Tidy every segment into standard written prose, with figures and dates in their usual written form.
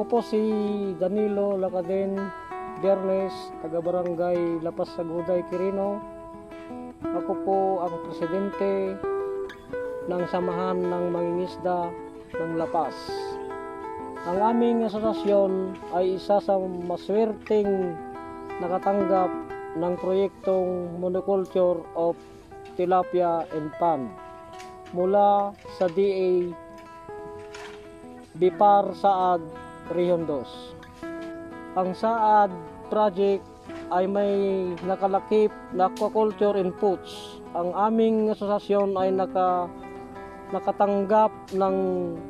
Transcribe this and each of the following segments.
po si Danilo Lacaden Bernes, taga-barangay Lapas Saguday, Quirino. Ako po ang presidente ng Samahan ng Mangingisda ng Lapas. Ang aming asosasyon ay isa sa maswerteng nakatanggap ng proyektong Monoculture of Tilapia and Pond mula sa DA Bipar Saad Region 2. Ang Saad project ay may nakalakip na aquaculture inputs. Ang aming asosasyon ay nakatanggap ng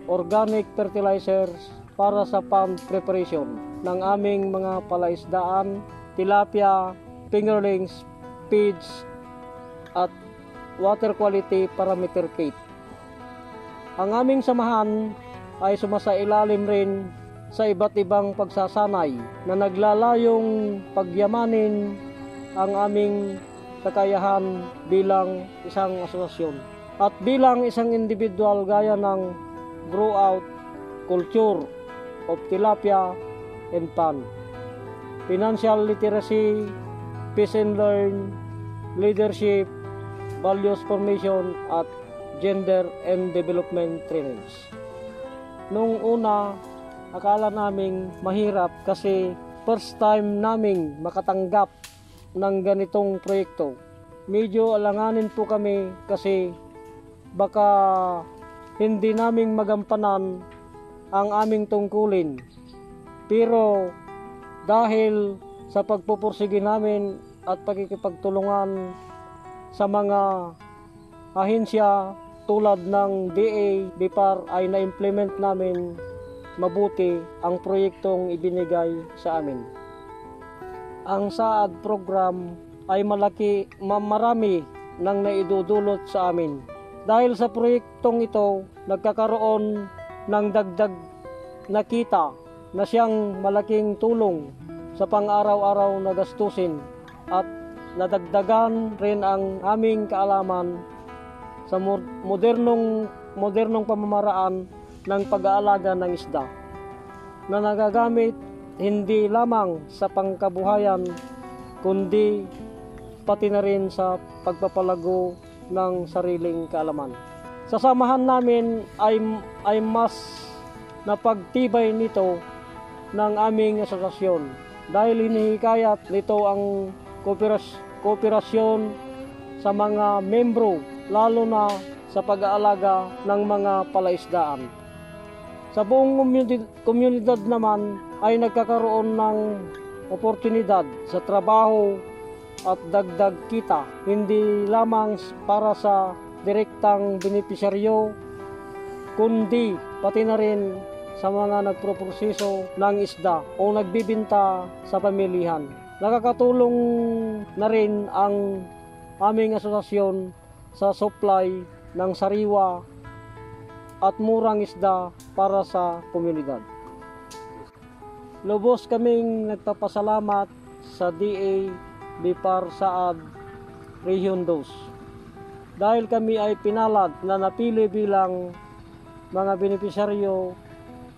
organic fertilizers para sa pond preparation ng aming mga palaisdaan, tilapia, fingerlings, feeds, at water quality parameter kit. Ang aming samahan ay sumasailalim rin sa iba't ibang pagsasanay na naglalayong pagyamanin ang aming kakayahan bilang isang asosasyon at bilang isang individual gaya ng grow out culture of tilapia and pond, financial literacy, peace and learn, leadership, values formation at gender and development trainings. Nung una, akala naming mahirap kasi first time naming makatanggap ng ganitong proyekto. Medyo alanganin po kami kasi baka hindi naming magampanan ang aming tungkulin. Pero dahil sa pagpupursige namin at pagkikipagtulungan sa mga ahensya tulad ng DA Bipar ay na-implement namin mabuti ang proyektong ibinigay sa amin. Ang SAAD program ay marami nang naidudulot sa amin. Dahil sa proyektong ito, nagkakaroon ng dagdag na kita na siyang malaking tulong sa pang-araw-araw na gastusin at nadagdagan rin ang aming kaalaman sa modernong pamamaraan ng pag-aalaga ng isda na nagagamit hindi lamang sa pangkabuhayan kundi pati na rin sa pagpapalago ng sariling kaalaman. Sa samahan namin ay mas napagtibay nito ng aming asosasyon dahil hinihikayat nito ang kooperasyon sa mga membro lalo na sa pag-aalaga ng mga palaisdaan. Sa buong komunidad naman ay nagkakaroon ng oportunidad sa trabaho at dagdag kita, hindi lamang para sa direktang benepisyaryo, kundi pati na rin sa mga nagproproseso ng isda o nagbibinta sa pamilihan. Nakakatulong na rin ang aming asosasyon sa supply ng sariwa at murang isda para sa komunidad. Lubos kaming nagpapasalamat sa DA Bipar Saad Region 2 dahil kami ay pinalad na napili bilang mga benepisyaryo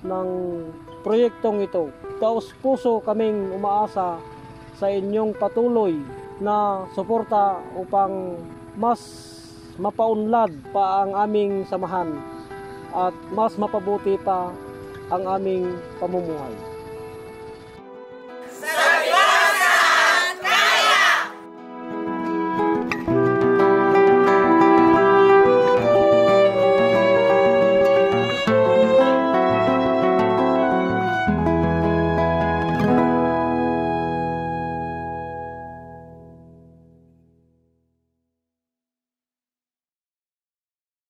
ng proyektong ito. Taos-puso kaming umaasa sa inyong patuloy na suporta upang mas mapaunlad pa ang aming samahan at mas mapabuti pa ang aming pamumuhay.